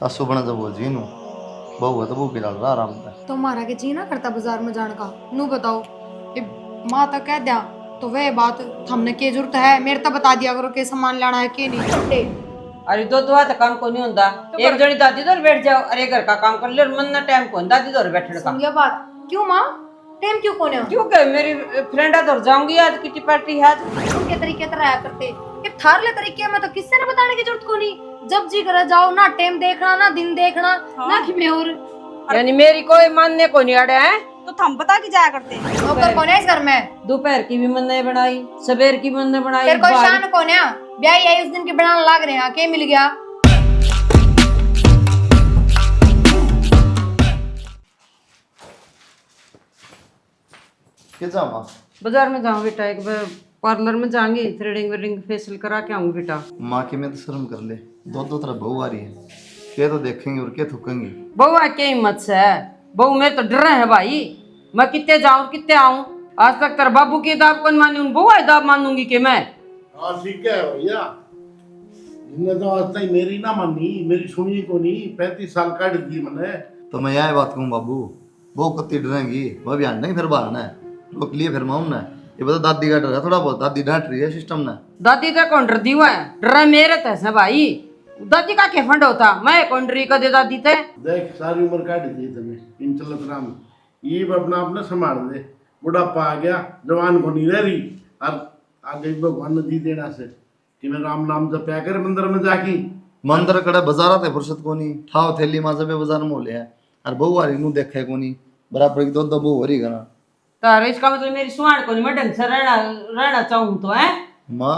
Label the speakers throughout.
Speaker 1: तासु बना जब वो जीनू बहु है तो वो गिरा रहा आराम से।
Speaker 2: तुम्हारा के जी ना करता बाजार में जाने का। नू बताओ ये माँ तक कह दिया तो वह बात हमने के जरूरत है मेरे तो बता दिया करो के सामान लाना है के नहीं छुट्टे।
Speaker 3: अरे दो दुआ तो काम को नहीं होता। एक जनी दादी दौर बैठ जाओ, अरे घर का काम कर ले, और मन ना टाइम को दादी दौर बैठने का।
Speaker 2: सुन गया बात क्यों माँ टाइम क्यों कोने हो?
Speaker 3: क्यों क्या मेरी फ्रेंड दौर जाऊंगी आज, किटी पार्टी है आज।
Speaker 2: उनके तरीके तरह आया करते ये थार ले तरीके में तो किससे ने बताने की जरूरत को नहीं। जब जी करे जाओ ना टाइम देखना ना दिन देखना ना कि मैं और
Speaker 3: यानी मेरी कोई मानने को नहीं अड़े है।
Speaker 4: तो थम बता के जाया करते।
Speaker 2: नौकर कौन है इस घर में?
Speaker 3: दोपहर की भी मन ने बनाई, सवेर की मन ने बनाई।
Speaker 2: फिर कोई शान कौन है? ब्याह आई उस दिन की बनाने लाग रहे हैं के मिल गया।
Speaker 1: के जामा
Speaker 3: बाजार में जाऊँ बेटा, एक बार पार्लर में जाएंगे, थ्रेडिंग वेडिंग फेशियल करा के आऊंगी बेटा।
Speaker 1: माँ की मैं तो शर्म कर ले, दो दो तरह बहू आ रही है, क्या तो देखेंगे और क्या थूकेंगे।
Speaker 3: बहू है क्या हिम्मत से है? बहू मेरे तो डर है भाई, मैं कितने जाऊं कितने आऊं। आज तक तेरे बाबू की दाब कौन मानी, उन बहू की दाब मानूंगी कि मैं?
Speaker 5: हाँ ठीक है भैया, इनने तो आज तक मेरी ना मानी, मेरी सुनी को नहीं, 35 साल काट दी मैंने।
Speaker 1: तो मैं यह बात कहूँ बाबू, वो कत्ती डरेंगी, वह भी आने फिर बाहर है रोक लिए फिर माऊं ने। ये बता दादी का डर है थोड़ा बहुत, दादी डांट रही है सिस्टम ने।
Speaker 3: दादी तो कौन डरती हुआ है? डर मेरे तैसे भाई, दादी का क्या फंड होता, मैं कौन डरी कदे दादी ते।
Speaker 5: देख सारी उम्र काट दी तुम्हें इन चलत राम, ये अपना अपना संभाल दे, बुढ़ापा आ गया, जवान को नहीं रह रही। और आगे भगवान ने दी देना से कि मैं राम नाम जपया कर मंदिर में जाके।
Speaker 1: मंदिर कड़े बाजार आते फुर्सत को नहीं, ठाव थैली माँ जब बाजार में ले है और बहू आ रही नू देखे को नहीं, बराबर की दो दो बहू हो रही घना।
Speaker 3: तारे इसका मतलब मेरी सुहान को नहीं, मैं ढंग से रहना चाहूँ तो है।
Speaker 1: माँ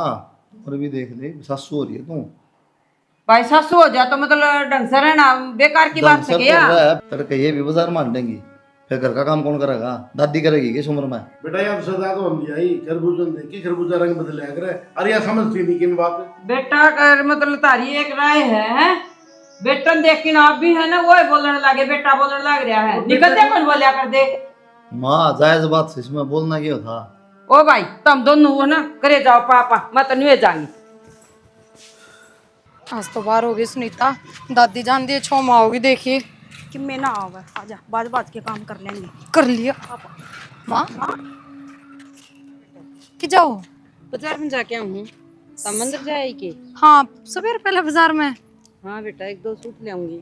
Speaker 1: और भी देख ले सासू हो रही है तू,
Speaker 3: भाई सासू हो जा तो मतलब ढंग से रहना बेकार की बात है क्या?
Speaker 1: तड़के ये भी बाजार मान देंगी, फिर घर का काम कौन करेगा? दादी करेगी किस उम्र में?
Speaker 5: बेटा यार सदा तो हम दिया ही खरबूजा देखी, खरबूजा रंग बदले करे। अरे यार समझती नहीं किन बात।
Speaker 3: बेटा कर मतलब तारी एक राय है, बेटन देख के ना आप भी है ना, वो बोलने लगे, बेटा बोलने लग रहा है, निकलते कौन बोलिया कर दे।
Speaker 1: माँ जायज बात से इसमें बोलना क्यों था?
Speaker 3: ओ भाई तुम दोनों हो ना करे जाओ पापा, मैं तो नहीं जाऊंगी।
Speaker 2: आज तो बाहर होगी सुनीता, दादी जान दी छो माँ होगी देखिए।
Speaker 4: कि मैं ना आवा, आजा बाज बाज के काम कर लेंगे।
Speaker 2: कर लिया माँ कि जाओ।
Speaker 3: बाजार में जाके आऊँ, तब मंदिर जाए के।
Speaker 2: हाँ सवेरे पहले बाजार में।
Speaker 3: हाँ बेटा एक दो सूट ले आऊंगी।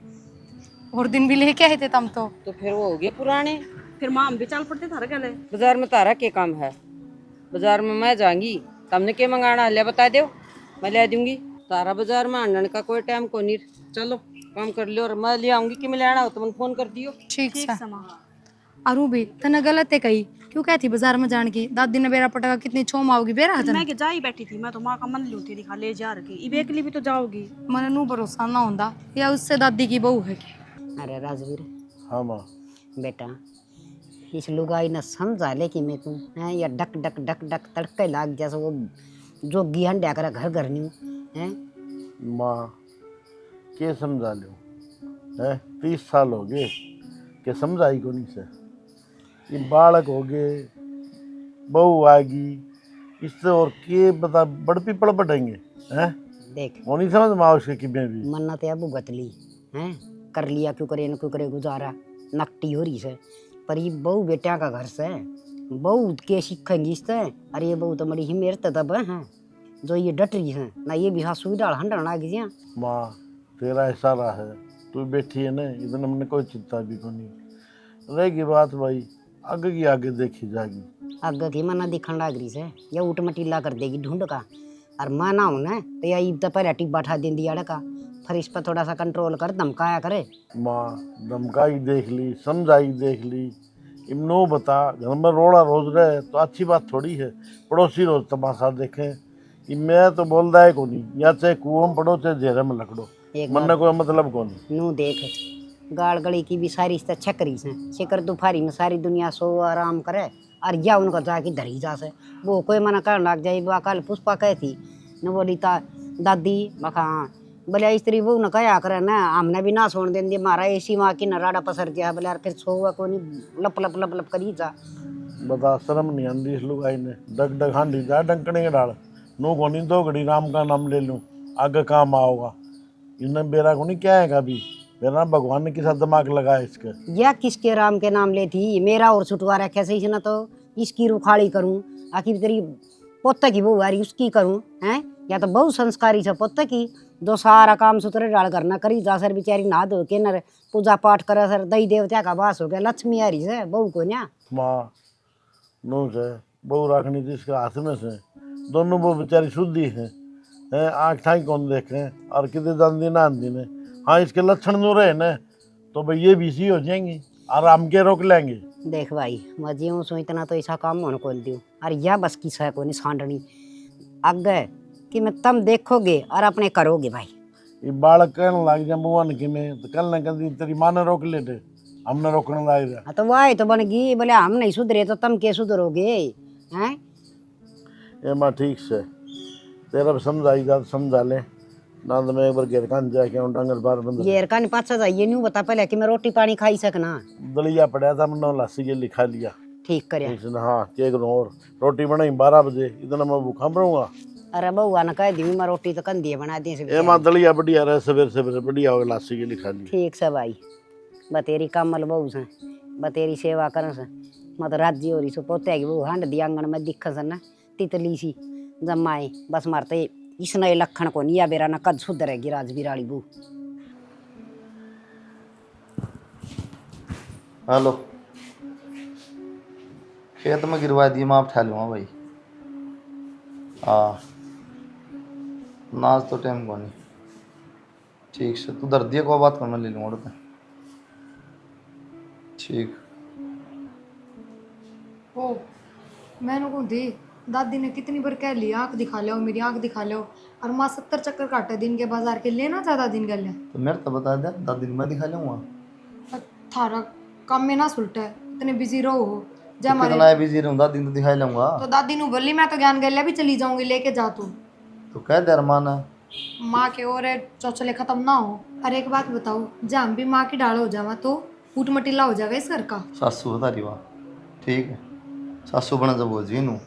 Speaker 2: और दिन भी लेके आए थे तुम तो
Speaker 3: फिर वो हो गए पुराने।
Speaker 4: फिर माँ हम भी चल पड़ते थारा गले।
Speaker 3: बाजार में तारा के काम है? बाजार में मैं जाऊंगी, तुमने क्या मंगाना ले बता दो, मैं ले दूंगी। तारा बाजार में आने का कोई टाइम को नहीं, चलो काम कर लियो और मैं ले आऊंगी। कि मैं लेना हो तो मैं फोन कर दियो।
Speaker 2: ठीक
Speaker 4: ठीक
Speaker 2: है।
Speaker 4: समा।
Speaker 2: अरू भी तने गलत है कही, क्यों कहती बाजार में जाने की? दादी ने बेरा पटका कितनी छोम आओगी बेरा हजन।
Speaker 4: मैं के जा ही बैठी थी, मैं तो माँ का मन लू थी दिखा ले जा रही। इबे के लिए भी तो जाओगी।
Speaker 2: मने नू भरोसा ना होता या उससे दादी की बहू है कि?
Speaker 6: अरे राजवीर
Speaker 5: हाँ माँ
Speaker 6: बेटा, इस लुगाई ने समझा ले कि मैं तू है या डक डक डक डक तड़के लाग जैसे वो जोगी हंड्या कर घर घर न्यू है।
Speaker 5: माँ के समझा लो है, 30 साल हो गए के समझाई को नहीं से। ये बालक हो गए, बहू आएगी, इससे और के बता बड़पी पड़ पटेंगे हैं।
Speaker 6: देख
Speaker 5: वो नहीं समझ माँ उसके कि मैं भी
Speaker 6: मन्नत या भुगतली है, कर लिया क्यों करे न क्यों करे गुजारा, नकटी हो रही से। पर ये बहू बेटिया का घर से बहू के सीखेंगी इससे। अरे ये बहू तो बड़ी हिम्मत तब है जो ये डट रही है ना, ये भी हाँ सुविधा हंडन आ गई।
Speaker 5: माँ तेरा इशारा है, तू बैठी है ना, इतना मैंने कोई चिंता भी को नहीं रहेगी। बात भाई आगे की आगे देखी जाएगी।
Speaker 6: आगे की मना दिखन लाग रही से या उठ मटीला कर देगी ढूंढ का। और मैं ना हूं ना तो या ईब तो पहले टिक बैठा देंदी अड़ का, फिर इस पर थोड़ा सा कंट्रोल कर धमकाया करे।
Speaker 5: माँ धमकाई देख ली, समझाई देख ली, इमनो बता घर में रोड़ा रोज रहे तो अच्छी बात थोड़ी है। पड़ोसी रोज तमाशा देखें, कि मैं तो बोल रहा है को नहीं, या चाहे कुओं में पड़ो चाहे जेरे में लकड़ो, मन ने कोई मतलब को नहीं।
Speaker 6: नू देख गाड़ गली की भी सारी छकरी से शिकर दोपहरी में सारी दुनिया सो आराम करे और या उनको जाके धरी जा से। वो कोई मना कर लग जाए। वो कल पुष्पा कहती न बोली ता दादी बखा बोले स्त्री वो न कया करे ना, हमने भी ना सोन देंगे मारा ऐसी माँ की नराड़ा पसर दिया बोले। फिर सोवा को नहीं लप लप लप लप करी जा।
Speaker 5: बता शर्म नहीं आंदी इस लुगाई ने, डग डग हांडी जा डंकने के डाल नो को नहीं, दो घड़ी राम का नाम ले लूँ आगे काम आओगा। इन्हें बेरा को नहीं क्या है कभी मेरा ना भगवान ने किसा दिमाग लगाया इसका।
Speaker 6: या किसके राम के नाम ले थी मेरा और छुटवा रखा सही से ना, तो इसकी रुखाड़ी करूं आखिर तेरी पोते की बहू आ रही उसकी करूं हैं, या तो बहुत संस्कारी से पोते की जो सारा काम सुतरे डाल करना करी जा सर बेचारी नहा धो के नर पूजा पाठ करे सर, दई देवता का वास हो गया, लक्ष्मी आ रही से बहू को न्या।
Speaker 5: माँ नू से बहू रखनी थी इसके हाथ में से, दोनों वो बेचारी शुद्धि है आँख ठाई कौन देखे और कितने दान ना ने। हाँ इसके लक्षण जो रहे न तो भाई ये भी इसी हो जाएंगी, आराम के रोक लेंगे।
Speaker 6: देख भाई मैं जीऊँ सो इतना तो ऐसा काम मन खोल दूँ, अरे यह बस की सह को नहीं सांडनी आगे कि मैं तुम देखोगे और अपने करोगे भाई।
Speaker 5: ये बालक कहने लग जाए भगवान की में तो कल न कल तेरी माँ ने रोक लेते, हमने रोकने लग गया।
Speaker 6: हाँ तो वाह तो बन गई, बोले हम नहीं सुधरे तो तुम के सुधरोगे हैं।
Speaker 5: ये माँ ठीक से तेरा भी समझाई जा समझा ले ना, तो मैं एक बार घेर कान जाके डंगर बार बंद
Speaker 6: ये का पाछा जाइए नहीं बता पहले कि मैं रोटी पानी खाई सकना।
Speaker 5: दलिया पड़ा था मैंने लस्सी के लिखा लिया।
Speaker 6: ठीक करे।
Speaker 5: हाँ केक और रोटी बनाई 12 बजे, इतना मैं भूखा रहूंगा।
Speaker 6: अरे बउआ ने कह दी मैं रोटी तो कंदी बना दी से।
Speaker 5: ए माँ दलिया बढ़िया रहे सवेरे सवेरे बढ़िया हो लस्सी के लिखा लिया।
Speaker 6: ठीक से भाई बतेरी कमल बहू से बतेरी सेवा कर से मत राज्य हो रही सो पोते की बहू हंड दी आंगन में दिख सन ना तितली सी जमाए बस मारते इसने लखन को निया बेरा ना कद सुधरेगी राज बिराड़ी बहू।
Speaker 1: हेलो, खेत में गिरवा दिए मैं आप ठा लूँगा भाई। हाँ नाच तो टाइम को नहीं। ठीक से तू दर्द दिया को बात कर मैं ले लूँगा उड़ते। ठीक
Speaker 2: ओ मैंने कौन थी दादी ने कितनी बार कह लिया आँख दिखा लो मेरी आँख दिखा लो, और माँ 70 चक्कर काटे दिन के बाजार के लेना ज़्यादा दिन कर लिया।
Speaker 1: तो मेरे तो बता दे दादी को मैं दिखा लूँगा।
Speaker 2: थारा काम में ना सुलटा है इतने बिजी रहो हो
Speaker 1: तो
Speaker 2: जा हमारे।
Speaker 1: कितना बिजी रहूँ दादी तो दिखाई लूँगा।
Speaker 2: तो दादी नु बोली मैं तो ज्ञान गलिया भी चली जाऊंगी लेके जा तू।
Speaker 1: तो कह दे अरमान है।
Speaker 2: माँ के और चौचले खत्म ना हो। अरे एक बात बताओ जहाँ भी माँ की डाल हो जावा तो ऊट मटीला हो जाएगा इस घर का।
Speaker 1: सासू बता रही वाह ठीक है, सासू बना जब वो जी नू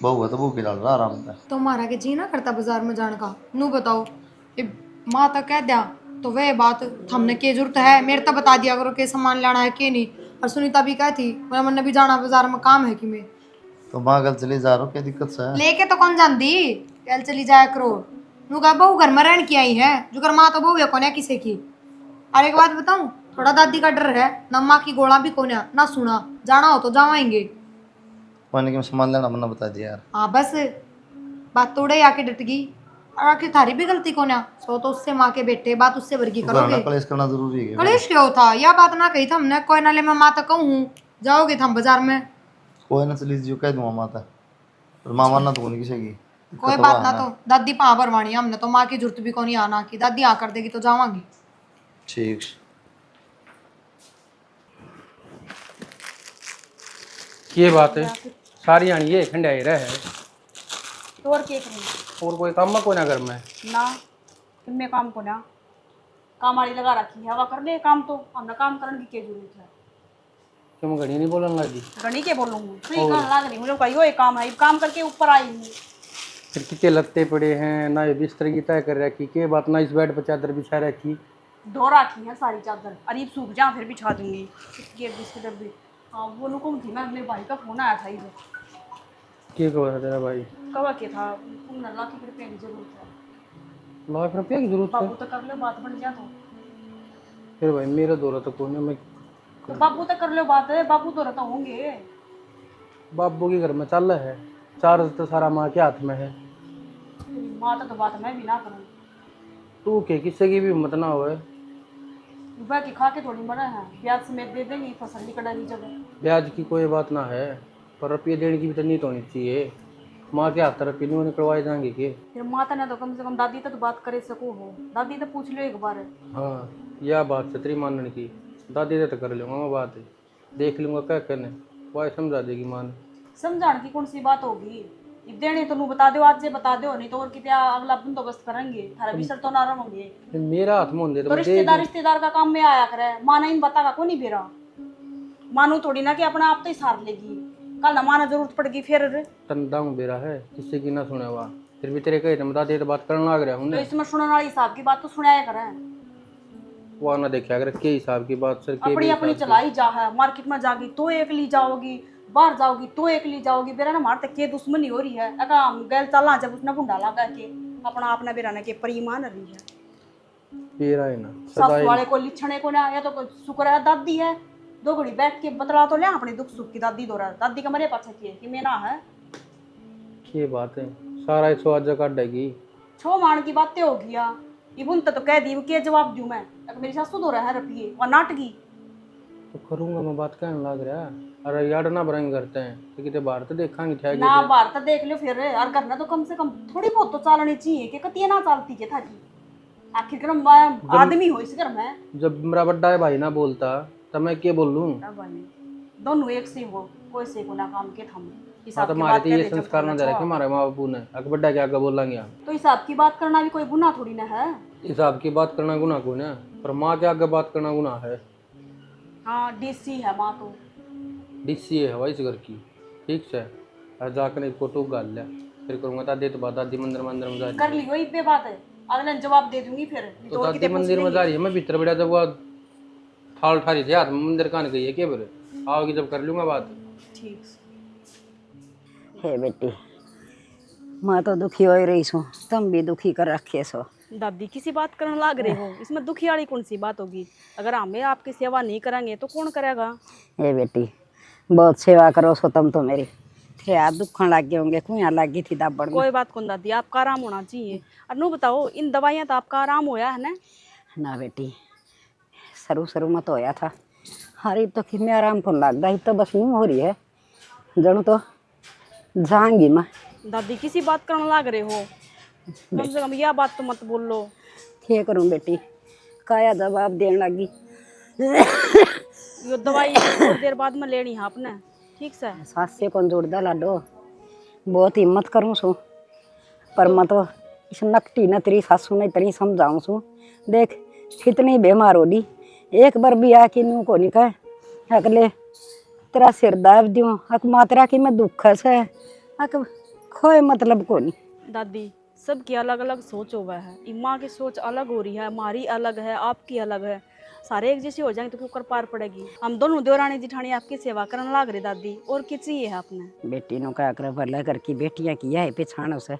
Speaker 1: बहू है तो बहू की डाल रहा आराम से।
Speaker 2: तो मारा के जी ना करता बाजार में जाने का नू बताओ ये माँ तक कह दिया तो वह बात हमने के जरूरत है मेरे तो बता दिया करो के सामान लाना है के नहीं। और सुनीता भी कहती मेरा मन भी जाना बाजार में काम है कि मैं
Speaker 1: तो माँ कल चले जा रहा हूँ क्या दिक्कत से है?
Speaker 2: लेके तो कौन जानती कल चली जाया करो। नू कहा बहू घर में रहन की आई है जो कर माँ तो बहू है कौन है किसी की। और एक बात बताऊं थोड़ा दादी का डर है ना माँ की गोला भी कौन है ना सुना जाना हो तो जावाएंगे।
Speaker 1: मैंने क्यों सामान लेना मना बता दिया यार।
Speaker 2: हाँ बस बात तोड़े आके डट गई और आखिर थारी भी गलती कौन है सो तो उससे माँ के बेटे बात उससे वर्गी करोगे।
Speaker 1: कलेश करना जरूरी है।
Speaker 2: कलेश क्यों था यह बात ना कही था हमने कोई नाले में माँ तक कहूँ जाओगे हम बाजार में।
Speaker 1: कोई ना चली जो कह दूंगा माता पर माँ मानना तो नहीं किसी की
Speaker 2: कोई बात ना तो दादी पा भरवानी हमने तो माँ की जरूरत भी कौन आना की दादी आ कर देगी तो जावांगी।
Speaker 1: ठीक
Speaker 7: ये बात है सारी आनी ये खंडाई रहे है
Speaker 4: तो और क्या करेंगे
Speaker 7: और कोई काम में कोई ना घर में
Speaker 4: ना इनमें काम को ना काम वाली लगा रखी है हवा कर ले काम तो हमने काम करने की क्या जरूरत है।
Speaker 7: क्यों घड़ी नहीं बोलूँगा जी
Speaker 4: गणी के बोलूँगी फ्री काम लाग रही मुझे कहियो ये काम है काम करके ऊपर आई हूँ।
Speaker 7: फिर कितने लत्ते पड़े हैं ना ये बिस्तर की तय कर रखी के बात ना इस बेड पर चादर बिछा रखी
Speaker 4: धो रखी है सारी चादर अरीब सूख जा फिर बिछा दूंगी ये बिस्तर भी। हाँ वो लोगों थी मैं अपने भाई का फोन आया था इधर
Speaker 7: क्या कहा तेरा भाई
Speaker 4: कब के था तुम लाख रुपये की जरूरत है
Speaker 7: ₹1,00,000 की जरूरत है
Speaker 4: बाबू तो कर लो बात बन जा तो
Speaker 7: फिर भाई मेरा दौरा तो कौन है मैं
Speaker 4: तो बाबू तो कर लो बात है बाबू तो रहता होंगे
Speaker 7: बाबू के घर में चल है चार्ज तो सारा माँ के हाथ में है
Speaker 4: माँ तो बात मैं भी ना करूँ
Speaker 7: तू के किसी की भी हिम्मत ना हो
Speaker 4: वह की खा के थोड़ी बड़ा है ब्याज समेत दे देंगे फसल की कटाई जगह
Speaker 7: ब्याज की कोई बात ना है पर रुपये देने की भी तो नीत होनी चाहिए माँ के हाथ रुपये नहीं निकलवाए जाएंगे के।
Speaker 4: फिर माता ने तो कम से कम दादी तक तो बात करे सको हो दादी तो पूछ लो एक बार।
Speaker 7: हाँ यह बात से तेरी मानने की दादी से तो कर लूँगा मैं बात देख लूँगा क्या करने वह समझा देगी मान
Speaker 4: समझाने की कौन सी बात होगी देने तो बता दो आज से बता दो नहीं तो और कितना अगला बंदोबस्त करेंगे थारा बिसर तो ना रहोगे
Speaker 7: मेरा हाथ में दे
Speaker 4: तो रिश्तेदार का काम में आया करे माना इन बता को नहीं बेरा मानो थोड़ी ना कि अपना आप तो ही सार लेगी कल ना माना जरूरत पड़ेगी फिर
Speaker 7: तंदाऊ बेरा है किसी की ना सुने हुआ फिर भी तेरे कहे बता दे तो बात करने लग रहा हूँ
Speaker 4: तो इसमें सुनने वाली हिसाब की बात तो सुनाया करे
Speaker 7: वो ना देखा अगर के हिसाब की बात सर के
Speaker 4: अपनी अपनी चलाई जा है, मार्केट में जागी तो एक ली जाओगी, बाहर जाओगी तो एक ली जाओगी। बेरा ना मारते के दुश्मनी हो रही है, अका गैल चला जब उसने गुंडा लगा के अपना आपने बेरा ने के परिमान रही है।
Speaker 7: पेरा है ना
Speaker 4: सासू वाले को लिछने को ना, या तो शुक्र है दादी है, दो घड़ी बैठ के बतला तो ले अपने दुख सुख की दादी दो रहा, दादी का मरे पाछे किए कि मेरा है
Speaker 7: ये बात है सारा एक सौ आज काटेगी।
Speaker 4: छो मान की बातें हो गया इबुन तो कह दी के जवाब दूं मैं, मेरी सासू दो रहा है रपिए और नाटकी
Speaker 7: तो करूंगा मैं बात कहने लग रहा। अरे यार ना बरंग करते हैं तो कितने बार तो देखांगे ठहर
Speaker 4: ना बाहर तो देख लो फिर, और करना तो कम से कम थोड़ी बहुत तो चालनी चाहिए कि कतिया ना चालती के था कि आखिर मैं आदमी हो इस घर में।
Speaker 7: जब मेरा बड्डा भाई ना बोलता तो मैं क्या बोल लूं।
Speaker 4: दोनों एक से हो, कोई से को ना काम के थम
Speaker 7: हाँ तो हमारे तो ये संस्कार ना दे रखे हमारे माँ बापू ने, अगर बड्डा क्या आगे बोलेंगे हम।
Speaker 4: तो हिसाब की बात करना भी कोई गुनाह थोड़ी ना है।
Speaker 7: हिसाब की बात करना गुनाह कौन है, पर माँ के आगे बात करना गुनाह है।
Speaker 4: हाँ डीसी है माँ तो,
Speaker 7: डीसी है हवा इस घर की, ठीक से और जाकर एक फोटो गाल लिया फिर करूँगा दादी तो बात दादी मंदिर मंदिर में जा रही
Speaker 4: कर ली वही पे बात है, अगले जवाब दे दूंगी फिर
Speaker 7: तो दादी मंदिर में जा रही है। मैं भीतर बैठा जब वो थाल ठारी थी हाथ में मंदिर कहाँ गई है क्या बोले आओगी जब कर लूँगा बात।
Speaker 4: ठीक
Speaker 6: हे बेटी, मैं तो दुखी हो ही रही हूँ, तुम भी दुखी कर रखे सो।
Speaker 4: दादी किसी बात करने लाग रहे हो, इसमें दुखी वाली कौन सी बात होगी। अगर हमें आपकी सेवा नहीं करेंगे तो कौन करेगा।
Speaker 6: हे बेटी, बहुत सेवा करो सो तुम तो मेरी। थे आप दुखन लग गए होंगे, कुछ लग गई थी दाबड़ में।
Speaker 4: कोई बात कौन दादी, आपका आराम होना चाहिए। और नू बताओ इन दवाइयाँ तो आपका आराम होया है
Speaker 6: ना बेटी, शुरू शुरू में तो होया था, हरी तो कि मैं आराम कौन लगता है, तो बस नहीं हो रही है जनू तो जाऊंगी मैं।
Speaker 4: दादी किसी बात करने लाग रहे हो, कम से कम यह बात तो मत बोल लो।
Speaker 6: क्या करूं बेटी, काया जवाब देने लगी।
Speaker 4: यो दवाई थोड़ी देर बाद में लेनी है आपने, ठीक से।
Speaker 6: सास से कौन जोड़दा लाडो, बहुत हिम्मत करूँ सू, पर मैं तो इस नकटी न तेरी सासू ने इतनी समझाऊँ सू, देख कितनी बीमार हो दी, एक बार भी आके नू को नहीं कह अगले तेरा सिर दाब दूँ अक मात्रा की मैं दुख से अक खोए मतलब को नहीं।
Speaker 4: दादी सबकी अलग अलग सोच हुआ है, इम्मा की सोच अलग हो रही है, हमारी अलग है, आपकी अलग है। सारे एक जैसे हो जाएंगे तो क्यों कर पार पड़ेगी। हम दोनों देवरानी जिठानी आपकी सेवा करने लाग रहे दादी, और क्या चाहिए है आपने।
Speaker 6: बेटी नो क्या कर भला घर की बेटियां किया है पिछाण से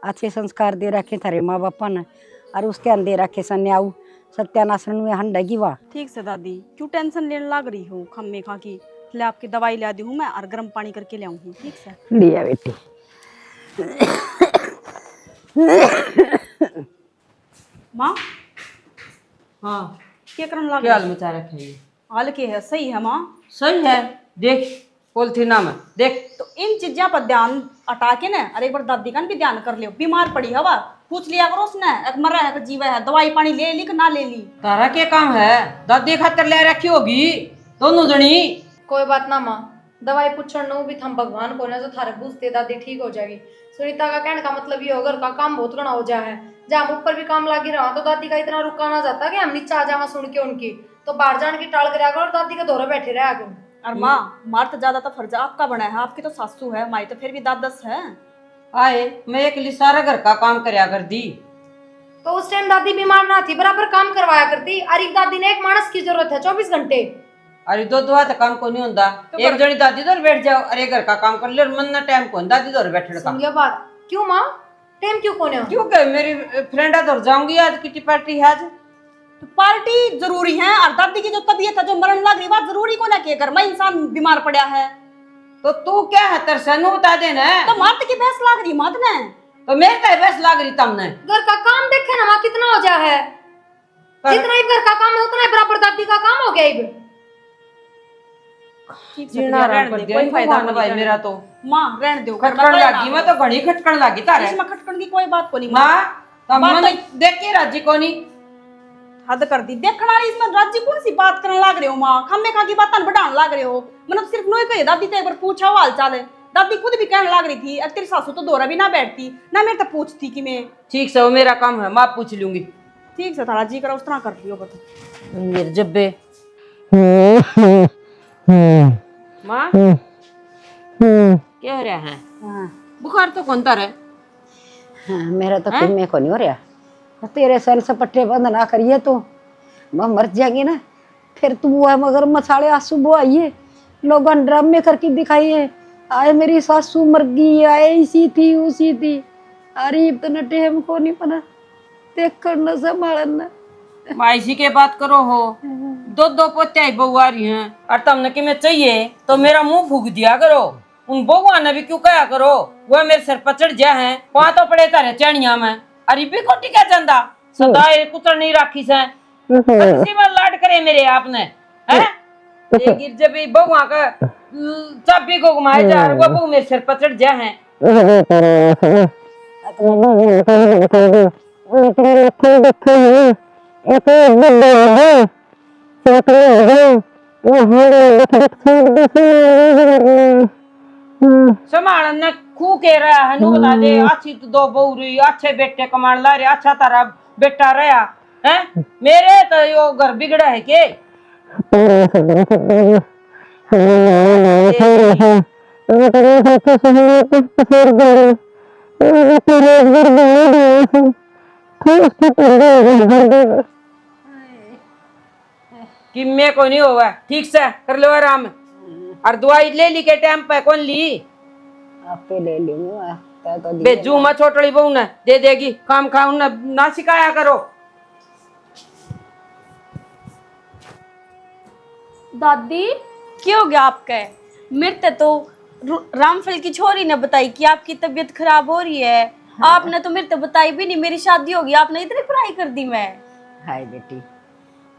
Speaker 6: अच्छे संस्कार दे रखे थारे माँ बापा ने, और उसके अंदर दे रखे सन्याऊ सत्यानाशन में हंडगी वाह।
Speaker 4: ठीक से दादी, क्यों टेंशन लेने लग रही हो खम्मे खा की। ले आपकी दवाई ला दी हूँ मैं, और गर्म पानी करके ले आऊँ, ठीक से।
Speaker 6: लिया बेटी।
Speaker 4: माँ
Speaker 3: हाँ
Speaker 4: क्या करने लग
Speaker 3: क्या हाल
Speaker 4: रही।
Speaker 3: मचा रखा है।
Speaker 4: हाल के है सही है माँ।
Speaker 3: सही है, देख पॉलिथीना में देख।
Speaker 4: तो इन चीजों पर ध्यान हटा के ना, अरे एक बार दादी का भी ध्यान कर लियो। बीमार पड़ी हवा पूछ लिया करो उसने, एक मरा है जीवा है, दवाई पानी ले ली कि ना ले ली।
Speaker 3: तारा क्या काम है, दादी खातर ले रखी होगी दोनों जनी।
Speaker 2: कोई बात ना माँ, दवाई पूछण नो भी थम भगवान को ना जो थारे पूछते दादी ठीक हो जाएगी। सुनीता का कहने का मतलब ये होगा का काम बहुत घना हो जाए है, जब हम ऊपर भी काम लागी रहा तो दादी का इतना रुका ना जाता कि हम नीचे आ जावा सुन के उनकी, तो बाहर जाने की टाल कर और दादी के दौरे बैठे रहे आगे।
Speaker 4: और माँ मार तो ज्यादा तो फर्ज आपका बना है, आपकी तो सासू है, माई तो फिर भी दादस है।
Speaker 3: आए मैं एक लिए सारा घर का काम करया कर दी,
Speaker 2: तो उस टाइम दादी बीमार ना थी, बराबर काम करवाया करती। अरे दादी ने एक मानस की जरूरत है 24 घंटे।
Speaker 3: अरे दो दुआ तो काम को नहीं होता, एक जनी दादी दौर बैठ जाओ, अरे घर का काम कर ले, और मन ना टाइम को दादी दौर बैठने का।
Speaker 2: समझिए बात क्यों माँ, टाइम क्यों कोने
Speaker 3: क्यों कहे मेरी फ्रेंड दौर जाऊंगी, आज किटी पार्टी है आज।
Speaker 4: तो पार्टी जरूरी है, और दादी की जो तबीयत है जो मरण लग रही बात जरूरी को ना कि घर में इंसान बीमार पड़ा है।
Speaker 3: तो तू क्या है तरसनू बता देना,
Speaker 4: तो मात की भैंस लग रही मत ने,
Speaker 3: तो मेरे तो बस लाग रही तमने।
Speaker 2: घर का काम देखे ना माँ कितना हो जा है, जितना ही घर का काम है उतना ही बराबर दादी का काम हो गया। इब
Speaker 3: जीना आराम कर दिया,
Speaker 4: कोई फायदा
Speaker 3: ना भाई मेरा तो
Speaker 4: माँ रहने दो।
Speaker 3: खटकन लगी, मैं तो घड़ी खटकन लगी तारे।
Speaker 4: इसमें खटकन की कोई बात को नहीं
Speaker 3: माँ तब
Speaker 4: बात
Speaker 3: मन देख के राजी को नहीं
Speaker 4: हद कर दी देखना वाली। इसमें राज्य कौन सी बात करने लग रहे हो माँ, खम्मे खा की बात बढ़ाने लग रहे हो। मतलब सिर्फ नोई कहे दादी तो एक बार पूछा हाल चाल है, दादी खुद भी कहने लग रही थी अब तेरी सासू तो दौरा भी ना बैठती ना मेरे तो पूछती कि मैं।
Speaker 3: ठीक से वो मेरा काम है, माँ पूछ लूंगी।
Speaker 4: ठीक से थारा जी करा उस तरह कर लियो बता।
Speaker 3: मेरे जब्बे माँ क्या हो रहा है, बुखार तो कौन तार है।
Speaker 6: हाँ, मेरा तो किन्ने को नहीं हो रहा, तेरे सेल से पट्टे बंद ना करिए तू, मैं मर जाएंगी ना, फिर तू वो मगर मसाले आंसू वो आइए लोग ड्रामे करके दिखाइए, आए मेरी सासू मर गई, आए इसी थी उसी थी। अरे इतना टेम को नहीं पना देख कर न संभालना।
Speaker 3: माँ इसी के बात करो हो, दो दो पोते बहू आ रही हैं और तुमने कि मैं चाहिए तो मेरा मुंह फूक दिया करो। उन बहुआ ने भी क्यों कहा करो, वो मेरे सिर पर चढ़ जा है, वहां तो पड़े तारे चढ़िया में। अरे भी कोटी क्या चंदा सदा कुतर नहीं राखी से इसी में लाड करे मेरे आपने हैं। ये गिर जब बहुआ का चाबी को घुमाए जा रहा, वो बहू मेरे सिर पर चढ़ जा है। संभालन ने खू के रहा है नु बता दे, अच्छी तो दो बहू रही, अच्छे बेटे कमाण ला रहे, अच्छा तारा बेटा रहा है, मेरे तो यो घर बिगड़ा है के। कि मैं को नहीं होगा, ठीक से कर लो आराम, और दवाई ले ली के टाइम पे कौन ली?
Speaker 6: आपे ले लूंगा तो
Speaker 3: बेजू मैं छोटड़ी बहू ने दे देगी, काम खाऊ ना सिखाया करो।
Speaker 4: दादी क्या हो गया आपका? मेरे तो रामफल की छोरी ने बताई कि आपकी तबीयत खराब हो रही है। आपने तो मेरे तो बताई भी नहीं, मेरी शादी होगी आपने इतनी पढ़ाई कर दी। मैं
Speaker 6: हाय बेटी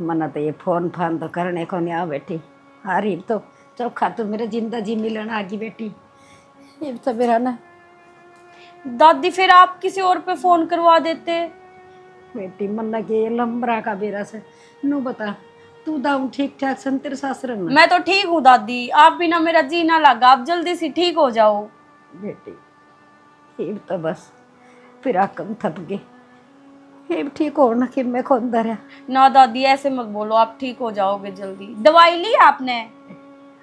Speaker 6: मना तो ये फोन फान तो करने को नहीं आ बेटी, अरे तो चौखा तो मेरे जिंदा जी मिलन आ गई बेटी, ये तो मेरा ना।
Speaker 4: दादी फिर आप किसी और पे फोन करवा देते।
Speaker 6: बेटी मन्ना के ये लंबरा का बेरा से नू बता तू दाऊ ठीक ठाक सन तेरे सासरे में?
Speaker 4: मैं तो ठीक हूँ दादी, आप बिना मेरा जी ना लगा, आप जल्दी से ठीक हो जाओ।
Speaker 6: बेटी ये तो बस फिर आकम थप गए, ये ठीक हो ना कि मैं कौन दर है।
Speaker 4: ना दादी ऐसे मत बोलो, आप ठीक हो जाओगे जल्दी। दवाई ली आपने?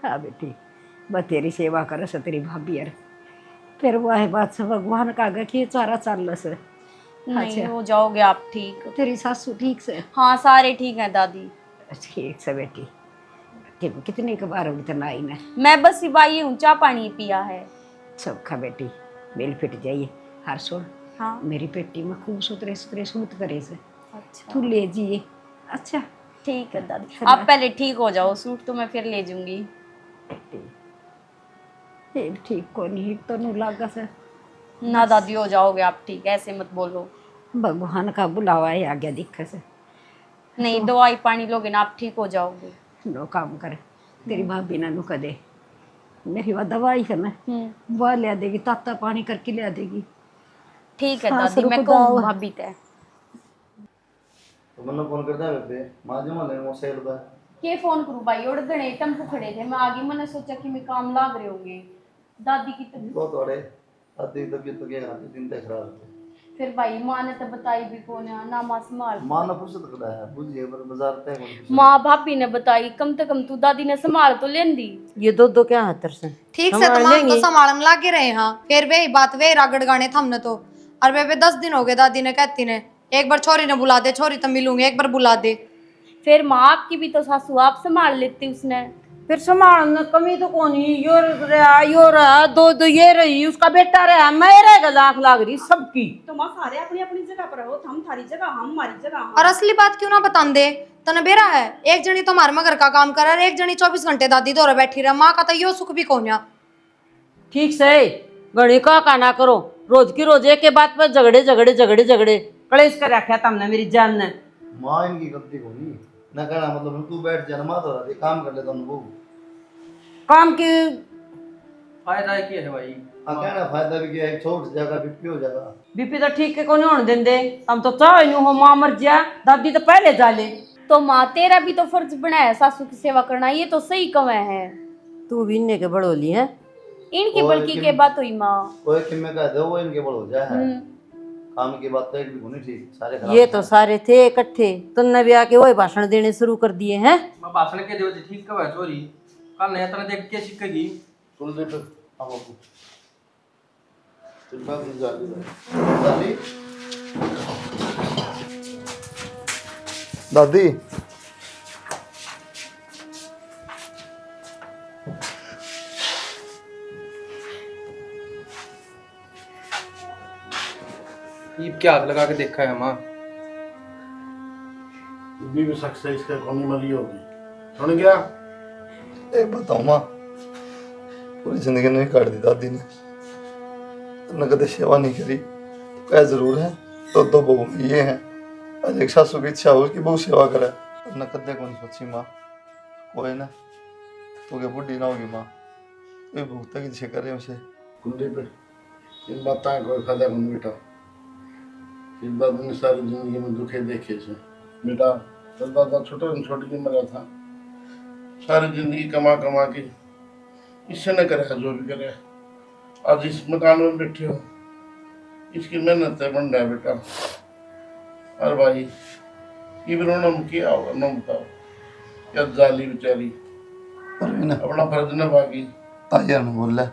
Speaker 6: हाँ बेटी बस तेरी सेवा करे से तेरी भाभी यार, फिर वो है बात से भगवान का आगे कि सारा चल से
Speaker 4: नहीं हो जाओगे आप ठीक।
Speaker 6: तेरी सासू ठीक से?
Speaker 4: हाँ सारे ठीक हैं दादी।
Speaker 6: ठीक से बेटी, कितने के बार उतना आई ना?
Speaker 4: मैं बस सिवाई हूँ, चाय पानी पिया है।
Speaker 6: सब खा बेटी मिल फिट जाइए हर सुन।
Speaker 4: हाँ
Speaker 6: मेरी पेटी में खूब सुतरे सुतरे सूत करे से
Speaker 4: अच्छा
Speaker 6: तू ले जिए। अच्छा
Speaker 4: ठीक है दादी, आप पहले ठीक हो जाओ, सूट तो मैं फिर ले जाऊंगी।
Speaker 6: ये ठीक को नहीं तो नू लागा से।
Speaker 4: ना दादी हो जाओगे आप ठीक, ऐसे मत बोलो।
Speaker 6: भगवान का बुलावा है आ गया दिखे से।
Speaker 4: नहीं दवाई पानी लोगे ना आप ठीक हो जाओगे।
Speaker 6: नो काम करे तेरी भाभी ना नु कदे मेरी वह दवाई है ना वह ले देगी, ताता पानी करके ले देगी।
Speaker 4: ठीक है
Speaker 6: हाँ,
Speaker 4: दादी
Speaker 6: सर
Speaker 4: मैं
Speaker 6: को
Speaker 4: कहूँ
Speaker 6: दावा।
Speaker 4: भाभी ते
Speaker 1: तो मन्ना फोन करता है बेबे माजे वाले वो सेल का
Speaker 4: के फोन करूँ भाई, उड़ गए टेम्पो खड़े थे, मैं आगे मैंने सोचा कि मैं काम लाग रहे होंगे। दादी की तबीयत
Speaker 1: बहुत थोड़े आती तबीयत तो क्या आती दिन तक खराब है।
Speaker 4: फिर भाई माँ ने तो बताई भी कौन है ना, माँ संभाल।
Speaker 1: मां ना फुर्सत कदा है बुझिए पर बाजार तय कौन
Speaker 4: माँ भाभी ने बताई, कम से कम तू दादी ने संभाल तो लेन दी।
Speaker 3: ये दो दो क्या हतर से
Speaker 2: ठीक से तमाम तो संभालन लागे रहे। हाँ फिर वे बात वे रागड़ गाने थमने तो, और वे 10 दिन हो गए दादी ने कहती ने एक बार छोरी ने बुला दे, छोरी तो मिलूंगी, एक बार बुला दे।
Speaker 4: फिर माँ आपकी भी तो सासू आप संभाल लेती उसने।
Speaker 3: फिर संभालना कमी तो कौन ही यो रहा दो दो ये रही, उसका बेटा रहा, मैं रहेगा लाख लाग रही सबकी।
Speaker 4: तो माँ सारे अपनी अपनी जगह पर हो, हम थारी जगह हम हमारी जगह।
Speaker 2: और असली बात क्यों ना बता दे तने बेरा है, एक जनी तो हमारे मगर का काम कर, एक जनी 24 घंटे दादी दौरे बैठी रहा, माँ का तो यो सुख भी कोन्या।
Speaker 3: ठीक से गणी का ना करो, रोज की रोज एक के बात पर झगड़े झगड़े झगड़े झगड़े कलेश कर रखा तुमने मेरी जान ने।
Speaker 1: मां इनकी गलती होगी ना कहना मतलब तू बैठ जा नमा तो रहा काम कर ले तुम वो
Speaker 3: काम की
Speaker 7: फायदा क्या है भाई?
Speaker 1: हां कहना फायदा भी क्या है, छोट जाएगा बीपी हो जाएगा।
Speaker 3: बीपी तो ठीक है कौन होने देंदे, हम तो चाह यूं हो मां मर जा, दादी तो पहले जाले।
Speaker 4: तो माँ तेरा भी तो फर्ज बनाया सासू की सेवा करना, ये तो सही कमे है।
Speaker 3: तू भी इन्ने के बड़ोली है
Speaker 4: इनकी बल्कि के बात हुई माँ।
Speaker 1: कोई किम्मे कह दो वो इनके बड़ हो जाए है काम की बात तो एक भी होनी ठीक सारे खराब।
Speaker 3: ये तो सारे थे इकट्ठे, तुमने भी आके वही भाषण देने शुरू कर दिए हैं।
Speaker 7: मैं भाषण के देव ठीक कब है चोरी कल नहीं तरह देख के सीखेगी।
Speaker 1: सुन दे तो अब बाबू चल बात नहीं दादी दादी
Speaker 7: ईब के हाथ लगा के देखा है माँ।
Speaker 5: बीवी शख्स है इसका कौन मरी होगी, सुन गया?
Speaker 1: एक बताओ माँ, पूरी जिंदगी नहीं काट दी दादी ने, तुमने कदे सेवा नहीं करी, तो क्या जरूर है? तो दो बहू ये हैं, आज एक सासू की इच्छा हो कि बहू सेवा करे, तुमने कदे कौन सोची माँ? कोई ना, तो क्या बुढ़ी ना होगी माँ, तो ये भुगता की दिशा करे उसे।
Speaker 5: कुलदीप, इन बातों का कोई फायदा नहीं बेटा। इस बात ने सारी जिंदगी में दुखे देखे से बेटा। तो दादा छोटी उम्र था, सारी जिंदगी कमा कमा के इससे न करे जो भी करे, आज इस मकान में बैठे हो, इसकी मेहनत है बन रहा है बेटा। अरे भाई ये भी रोना किया होगा ना, बताओ क्या जाली बेचारी
Speaker 1: पर भी ना
Speaker 5: अपना फर्ज निभागी।
Speaker 1: ताजा ने बोल रहा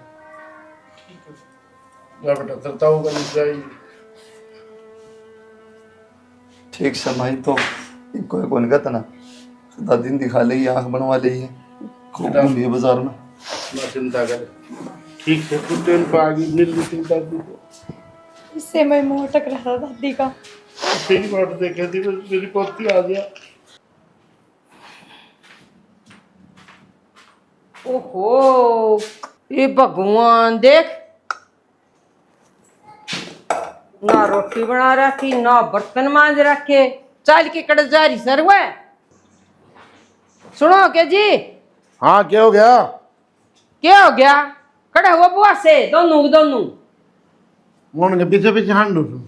Speaker 5: जा बेटा, तरता होगा नहीं चाहिए।
Speaker 1: ठीक समय तो कोई कौन कहता ना, दादी ने दिखा ली, आंख बनवा ली है, खूब घूमी है बाजार में।
Speaker 5: ना चिंता करे, ठीक है तू ट्रेन पर आ गई, मिल गई चिंता को।
Speaker 2: इससे मैं मुंह अटक रहा था दादी का।
Speaker 5: तेरी बात देखे थी मेरी पोती आ गया।
Speaker 3: ओहो, ये भगवान देख, ना रोटी बना रखी ना बर्तन मांज रखे, चाल के कड़ जा रही सर हुए। सुनो के जी,
Speaker 5: हाँ क्या हो गया?
Speaker 3: क्या हो गया? खड़े हुआ बुआ से दोनों
Speaker 5: मोन के पीछे पीछे हांडू तू।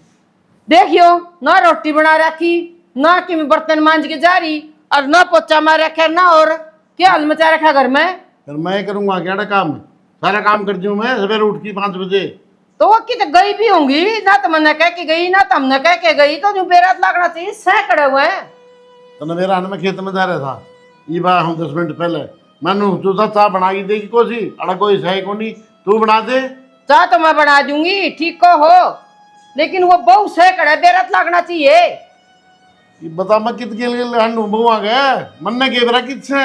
Speaker 3: देखियो, ना रोटी बना रखी ना कि मैं बर्तन मांज के जा रही, और ना पोचा मार रखा ना, और क्या हाल मचा रखा घर में।
Speaker 5: फिर मैं करूंगा क्या काम? सारा काम करती हूँ मैं, सवेरे उठ की 5 बजे।
Speaker 3: तो वो कित गई भी होंगी ना, तुमने कह के गई ना तुमने कह के गई, तो जो बेरात लागना चाहिए सह खड़े हुए हैं।
Speaker 5: तो मेरा में खेत में जा रहा था, ये बात हूँ 10 मिनट पहले। मैंने तू चाह बना की देगी कोसी, अड़ा कोई सही को नहीं, तू बना दे।
Speaker 3: चाह तो मैं बना दूंगी, ठीक को हो, लेकिन वो बहु सह खड़े, बेरात लागना चाहिए।
Speaker 5: ये बता मैं कित के लिए हांडू बहु आ गए, मन ने के बरा किससे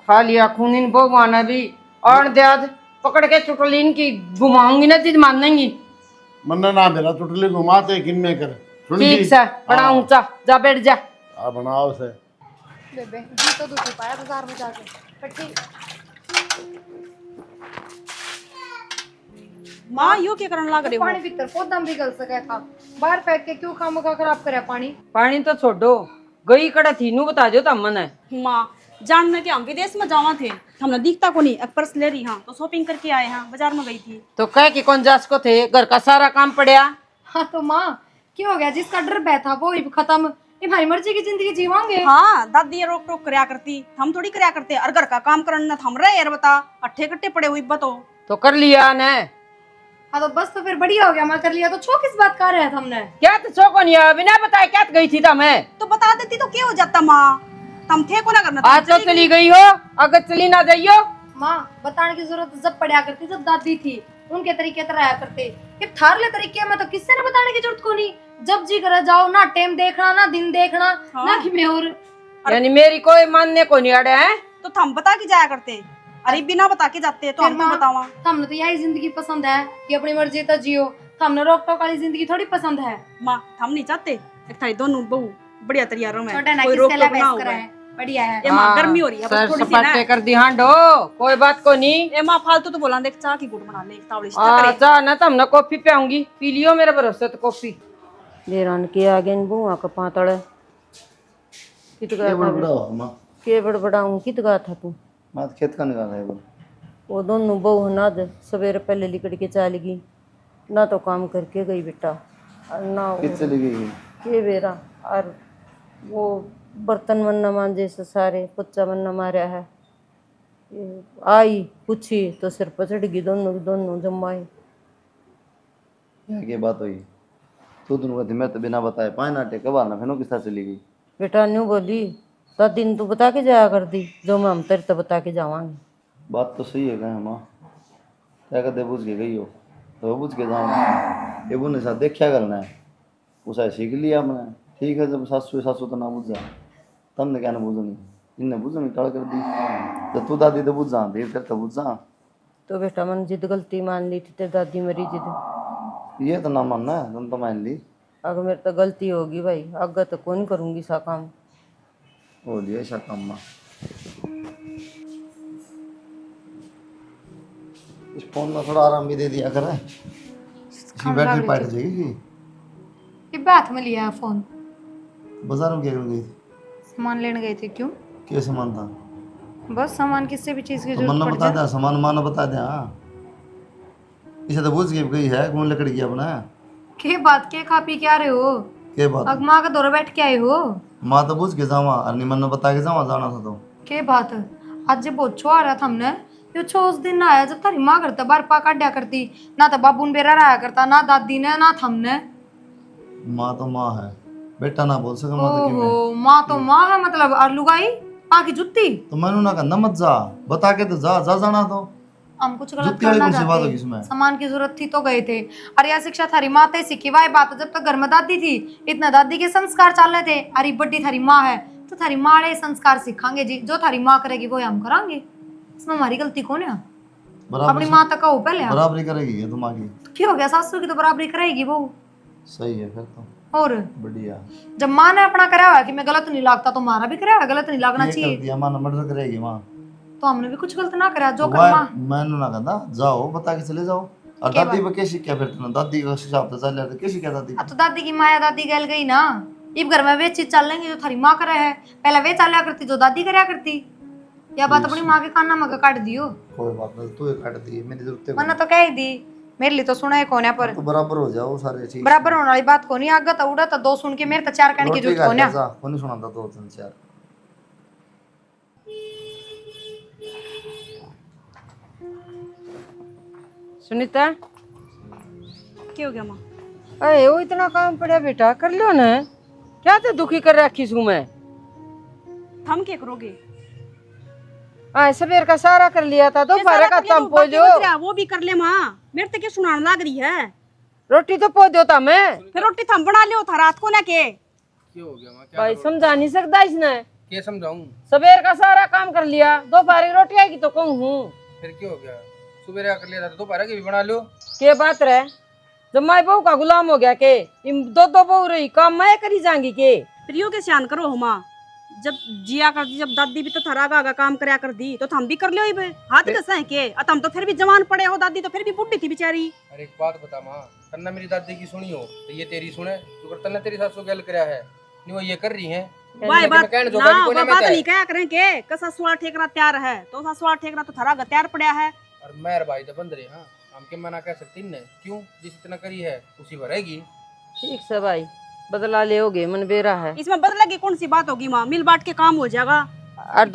Speaker 3: खा लिया खून इन भगवान ने भी, और दे आज पकड़ के चुटलीन की घुमाऊंगी ना, जिद मानेंगी।
Speaker 5: मन ना मेरा चुटली घुमाते किन में कर। सुन
Speaker 3: ठीक
Speaker 5: जी?
Speaker 3: से बड़ा ऊंचा जा, बैठ जा।
Speaker 5: हाँ बनाओ से।
Speaker 2: बेबे जी तो दुखी पाया बाजार में जाके, पर ठीक।
Speaker 4: माँ यो क्या करने लग रहे हो?
Speaker 2: पानी भीतर पौधा भी गल सके था, बाहर फेंक के क्यों खामखा खराब करे पानी।
Speaker 3: पानी तो छोड़ो, गई कड़ा थी नू बता दो तम मन है।
Speaker 4: माँ जानने के हम विदेश में जावा थे, हमने दिखता को नहीं, एक पर्स ले रही हाँ, तो शॉपिंग करके आए हाँ, बाजार में गई थी।
Speaker 3: तो कह के कौन जास को थे, घर का सारा काम पड़िया।
Speaker 2: हाँ तो माँ क्या हो गया, जिसका डर बैठा वो ही खत्म, ये भाई मर्जी की जिंदगी जीवांगे।
Speaker 4: हाँ दादी ये रोक टोक करया करती, हम थोड़ी करया करते, और घर का काम करना थम रहे यार, बता अट्ठे कट्टे पड़े हुई बतो।
Speaker 3: तो कर लिया ने।
Speaker 2: हाँ तो बस, तो फिर बढ़िया हो गया, मैं कर लिया तो छो किस बात का रहा था हमने।
Speaker 3: क्या तो छो को नहीं है, बिना बताए क्या गई थी तमें?
Speaker 4: तो बता देती तो क्या हो जाता माँ, तुम थे को ना करना। तुम
Speaker 3: आज तो चली गई हो, अगर चली ना जाइयो।
Speaker 2: माँ बताने की जरूरत जब पड़ा करती, जब दादी थी उनके तरीके तो रहा करते, ये थारले तरीके में तो किससे ना बताने की जरूरत को नहीं, जब जी करे जाओ, ना टाइम देखना ना दिन देखना।
Speaker 4: हाँ।
Speaker 2: ना कि मैं और
Speaker 3: यानी मेरी कोई मानने को नहीं अड़े हैं।
Speaker 4: तो थम बता के जाया करते, अरे बिना बता के जाते तो
Speaker 2: फिर
Speaker 4: हम तो
Speaker 2: माँ,
Speaker 4: बतावा।
Speaker 2: हमने तो यही जिंदगी पसंद है कि अपनी मर्जी तो जियो, हमने रोक टोक वाली जिंदगी थोड़ी पसंद है।
Speaker 4: माँ हम नहीं चाहते, एक थारी दोनों बहू बढ़िया तैयार में,
Speaker 2: छोटा ना
Speaker 4: कोई रोक
Speaker 2: किसके
Speaker 4: टोक
Speaker 2: लिए
Speaker 4: ना
Speaker 2: बहस करा
Speaker 4: हो।
Speaker 2: है, बढ़िया है।
Speaker 4: ए माँ गर्मी हो रही है, बस
Speaker 3: सर
Speaker 4: थोड़ी सी ना।
Speaker 3: सपाटे कर दी हांडो, कोई बात को नहीं।
Speaker 4: ए माँ फालतू तो बोला, देख चाह की गुड़ बना ले, एक तावड़ी से करे।
Speaker 3: अच्छा ना तुमने कॉफी पियाऊंगी, पी लियो मेरे भरोसे तो कॉफी। देरान के आगे इन बुआ का पातड़ कित गया था?
Speaker 1: बड़ा हो माँ,
Speaker 3: के बड़बड़ाऊं कित गया था तू?
Speaker 1: माँ खेत का निकाला है वो।
Speaker 3: वो दोनों बहू नाद सवेरे पहले लिकड़ के चली गई, ना तो काम करके गई बेटा, और ना वो
Speaker 1: कित चली गई?
Speaker 3: के बेरा, और वो बर्तन मन न मांजे से सारे, पोचा मन न मारा है। ये आई पूछी तो सिर पर चढ़ गई, दोनों जमाई।
Speaker 1: क्या बात हुई? तू दोनों कहती मैं तो बिना बताए पाए नाटे कब आना, फिर किस तरह चली गई?
Speaker 3: बेटा न्यू बोली तो दिन तू बता के जाया कर दी, जो मैं हम तेरे तो बता के जावांगे।
Speaker 1: बात तो सही है कहे माँ, क्या कहते बुझ के गई हो तो बुझ के जाऊँ, ये बुने साथ देखा करना है, उसे सीख लिया मैंने। ठीक है, जब सासू तो ना बुझ जा, तुमने क्या ना बुझनी, इनने बुझनी टड़ कर दी, जब तू दादी तो बुझ जा, देर कर तो बुझ जा।
Speaker 3: तो बेटा मन जिद गलती मान ली थी, तेरी दादी मरी जिद।
Speaker 1: ये तो ना मानना है, तुम तो मान ली।
Speaker 3: अगर मेरे तो गलती होगी भाई, आगे तो कौन करूंगी सा काम।
Speaker 1: हो लिया ऐसा काम ना। इस फोन में थोड़ा आराम भी दे दिया कर। इसकी
Speaker 2: काम
Speaker 1: बैटरी
Speaker 2: लग
Speaker 1: पाट
Speaker 2: रही थी।
Speaker 1: जाएगी।
Speaker 2: ये हाथ में लिया है फोन।
Speaker 1: बाजार में क्या कर गई थी?
Speaker 2: सामान लेने गए थे। क्यों?
Speaker 1: क्या सामान था?
Speaker 2: बस सामान किसी भी चीज की
Speaker 1: तो
Speaker 2: जरूरत
Speaker 1: मन
Speaker 2: पड़
Speaker 1: बता
Speaker 2: जाए।
Speaker 1: दे, सामान माना बता दे। हाँ, इसे तो बुझ गई है कौन लकड़ी की अपना।
Speaker 2: के बात के खा पी के आ रहे हो?
Speaker 1: के बात?
Speaker 2: अब माँ का दौरा बैठ के आए हो?
Speaker 1: माँ तो बुझ के जावा और नहीं मन बता के जावा जाना था तो।
Speaker 2: के बात? आज जब बोछो आ रहा था हमने, यो छो उस दिन ना आया जब थारी माँ करता बार पा काटा करती। ना तो बाबू ने बेरा रहा करता, ना दादी ने, ना थमने।
Speaker 1: माँ तो माँ है, बेटा ना बोल सके माँ तो कि मैं।
Speaker 2: ओहो, माँ तो माँ है मतलब, और लुगाई माँ की जुत्ती।
Speaker 1: तो मैंने ना कहना मत जा, बता के तो जा जा जाना तो।
Speaker 2: हम कुछ गलत
Speaker 1: जुत्ती वाली
Speaker 2: करना
Speaker 1: कौन सी बात होगी
Speaker 2: चाहते,
Speaker 1: इसमें?
Speaker 2: सामान की जरूरत थी तो गए थे। अरे यह शिक्षा थारी माँ ते सीखी वाई बात जब तक घर में दादी थी, इतना दादी के संस्कार चल रहे थे। अरे बड्डी थारी माँ है तो थारी माँ ने संस्कार सिखाएंगे जी, जो थारी माँ करेगी वो हम करांगे। इसमें हमारी गलती कौन है? अपनी माँ तक कहो पहले।
Speaker 1: बराबरी करेगी ये तुम्हारी।
Speaker 2: तो क्या हो गया, सासू की तो बराबरी करेगी वो।
Speaker 1: सही है फिर तो
Speaker 2: और
Speaker 1: बढ़िया।
Speaker 2: जब माँ ने अपना कराया हुआ कि मैं गलत नहीं लगता, तो हमारा भी कराया गलत नहीं लगना
Speaker 1: ये कर
Speaker 2: चाहिए।
Speaker 1: दिया, माँ मर्डर करेगी माँ।
Speaker 2: तो हमने भी कुछ गलत ना करा जो
Speaker 1: तो
Speaker 2: कर माँ
Speaker 1: मैंने ना कहना जाओ बता के चले जाओ। और
Speaker 2: के
Speaker 1: दादी पे कैसी क्या फिर तुमने दादी का हिसाब से चल रहा था, कैसी क्या दादी?
Speaker 2: अब तो दादी की माया दादी गल गई ना। इब घर में वे चीज चल लेंगे जो थारी माँ करे है, पहले वे चला करती जो दादी करया करती। या बात अपनी माँ के कान में काट दियो।
Speaker 1: कोई बात नहीं, तू ये काट दी, मेरी जरूरत है
Speaker 2: मैंने तो कह ही दी, मेरे लिए तो सुना है कोने पर।
Speaker 1: तो बराबर हो जाओ सारे चीज।
Speaker 2: बराबर होने वाली बात को नहीं, आगे तो उड़ा तो दो सुन के मेरे तो चार कहने की
Speaker 1: रोटी
Speaker 2: जरूरत
Speaker 1: खा
Speaker 2: कोने।
Speaker 1: के जा, कौन सुना था 2 3 4।
Speaker 3: सुनीता,
Speaker 4: क्या हो गया माँ?
Speaker 3: अरे वो इतना काम पड़ा बेटा, कर लो ना। क्या तो दुखी कर रखी हूँ मैं।
Speaker 4: हम क्या करोगे?
Speaker 3: सवेर का सारा कर लिया था, दोपहर का तुम पोजो।
Speaker 4: वो भी कर ले माँ, मेरे तो क्या सुनाने लग रही है।
Speaker 3: रोटी तो पोजो था मैं।
Speaker 4: फिर रोटी थम बना लियो था रात को ना के।
Speaker 7: क्यों हो गया माँ? क्या
Speaker 3: भाई समझा नहीं सकता इसने।
Speaker 7: क्या समझाऊं?
Speaker 3: सवेर का सारा काम कर लिया, दोपहर की रोटी आएगी तो कहूँ हूँ।
Speaker 7: फिर क्यों हो गया? सुबह कर लिया था तो दोपहर की भी बना लो।
Speaker 3: के बात रहे, जब माई बहू का गुलाम हो गया के इन दो दो बहू रही काम मैं करी जाएंगी के।
Speaker 4: फिर यो के सियान करो हो माँ, जब जिया कर दी, जब दादी भी तो थरा आगा काम करया कर दी तो थम भी कर लियो। हाथ कैसा है के तुम तो फिर भी जवान पड़े हो, दादी तो फिर भी बुढ़ी थी बेचारी।
Speaker 7: अरे एक बात बता माँ, तन्ना मेरी दादी की सुनी हो तो ये तेरी सुने? तू कर तन्ना तेरी सासू गल करया है नहीं, वो ये कर रही है।
Speaker 4: वाह बात ना, वो बात नहीं कहा करें के कसा सुआ ठेकरा तैयार है तो सा सुआ ठेकरा तो थरा तैयार पड़ा है।
Speaker 7: और मेहर भाई तो बंद रहे। हाँ, हम के मना कह सकती न? क्यों? जिस इतना करी है उसी भरेगी।
Speaker 3: ठीक से भाई, बदला ले मन बेरा है।
Speaker 4: इसमें बदले की कौन सी बात होगी माँ, मिल बांट के काम हो जाएगा।
Speaker 3: और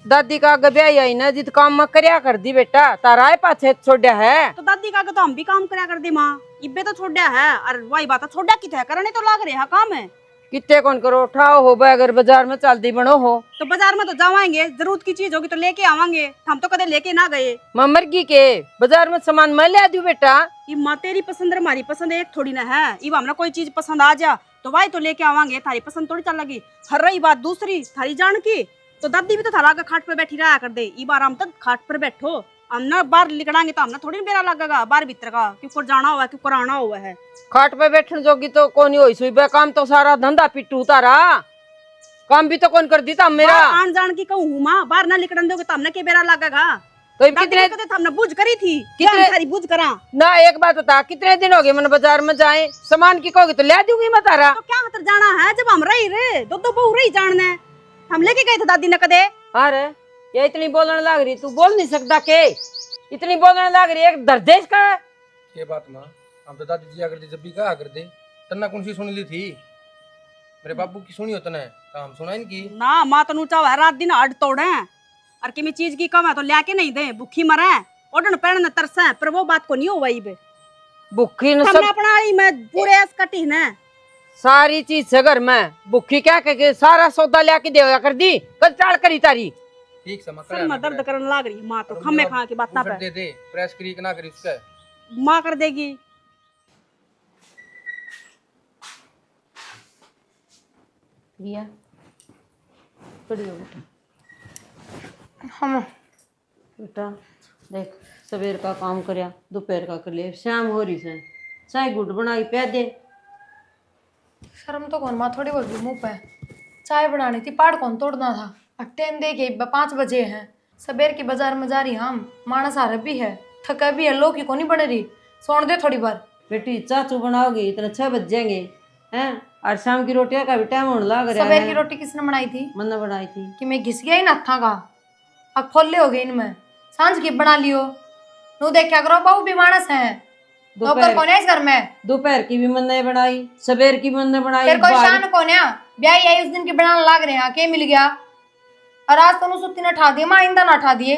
Speaker 3: दादी का गब्याई आई ना, जित काम में करया कर दी बेटा, तारा पाछे छोड़ा है।
Speaker 4: तो दादी का तो हम भी काम करया कर दे माँ, इब्बे तो छोड़ा है। और वही बात छोड़ा की थे करने तो लाग रहे हैं काम है।
Speaker 3: कितने कौन करो ठाओ हो भाई, अगर बाजार में चलती बनो हो
Speaker 4: तो बाजार में तो जावाएंगे, जरूरत की चीज होगी तो लेके आवांगे। हम तो कदे लेके ना गए।
Speaker 3: मैं मरगी के बाजार में सामान मैं ले दूं बेटा।
Speaker 4: ये माँ तेरी पसंद और हमारी पसंद एक थोड़ी ना है। इब हमरा कोई चीज पसंद आ जा तो भाई तो लेके आवांगे, थारी पसंद थोड़ी चल लगी। हर रही बात दूसरी थारी जान की, तो दादी भी तो थारा आगे खाट पे बैठी रहा कर दे। ई बार हम तक खाट पर बैठो, हम ना बाहर निकलांगे तो हमने थोड़ी बेरा लगेगा बाहर भीतर का, क्यों जाना हुआ है क्यों आना हुआ है।
Speaker 3: खाट पे बैठने जोगी तो कौन होई सुई बे, काम तो सारा धंधा पिट्टू तारा, काम भी तो कौन कर दी था मेरा।
Speaker 4: आन जान की कहूँ माँ, बाहर ना निकलन दोगे तो हमने के बेरा लगेगा।
Speaker 3: तो
Speaker 4: कितने हमने बुझ करी थी,
Speaker 3: कितने
Speaker 4: सारी बुझ करा
Speaker 3: ना। एक बात बता, कितने दिन हो गए मैंने बाजार में जाए, सामान की कहोगी तो ले दूंगी मैं तारा।
Speaker 4: तो क्या खतर जाना है जब हम रही रे, दो दो बहू रही जानने हम लेके गए थे दादी ने कदे।
Speaker 3: अरे ये इतनी बोलने लग रही, तू बोल नहीं सकता के? इतनी बोलने लग रही है, दर्देश का है।
Speaker 7: ये बात माँ, हम तो दादी जिया करती जब भी कहा कर दे। तन्ना कौन सी सुन ली थी? मेरे बाबू की सुनी हो तने तो हम सुना इनकी
Speaker 4: ना। माँ तो नूचा है रात दिन हड तोड़े, और किमी चीज की कम है तो लेके नहीं दे, भूखी मरे ओडन पहन तरसे, पर वो बात को नहीं हो वही बे।
Speaker 3: भूखी न
Speaker 4: सब
Speaker 3: सब
Speaker 4: अपना आई मैं पूरे ऐस कटी ने
Speaker 3: सारी चीज से घर में भूखी क्या के सारा सौदा लेके देया कर दी, कल चाल करी तारी।
Speaker 7: ठीक समझ
Speaker 4: सर में दर्द करने लग रही माँ तो खम्मे खा के बात ना पे
Speaker 7: दे दे प्रेस क्रिक ना करी उसका
Speaker 4: माँ कर देगी।
Speaker 3: रिया पड़ी हो बेटा।
Speaker 2: हम
Speaker 3: बेटा देख, सवेर का काम करया, दोपहर का कर लिया, शाम हो रही से, चाय गुड़ बनाई पे दे।
Speaker 2: शर्म तो कौन माँ, थोड़ी बहुत भी मुंह पे। चाय बनानी थी, पहाड़ कौन तोड़ना था। अब टाइम देखे 5 बजे हैं, सबेर की बाजार में जा रही हम। मानस आ भी है, थका भी है, लो की को नहीं बन रही। सोन दे थोड़ी बार।
Speaker 3: बेटी चाचू बनाओगी इतना 6 बज जाएंगे हैं, और शाम की रोटियां का भी टाइम होने लग रहा
Speaker 2: सबेर
Speaker 3: है।
Speaker 2: की रोटी किसने बनाई थी?
Speaker 3: मैंने बनाई थी।
Speaker 2: कि मैं घिस गया ही ना था का। अब खोले हो गए इनमें। सांझ की बना लियो। तू देखा करो, बहू भी मानस है। नौकर कौन है इस घर में?
Speaker 3: दोपहर की भी मैंने बनाई, सवेर की मैंने बनाई।
Speaker 2: तेरे कोई शान कौन है? ब्याह आई उस दिन की बनाने लाग रहे हैं, के मिल गया। और आज तो सुत्ती ने ठा दिए, माँ इंदा ना ठा दिए।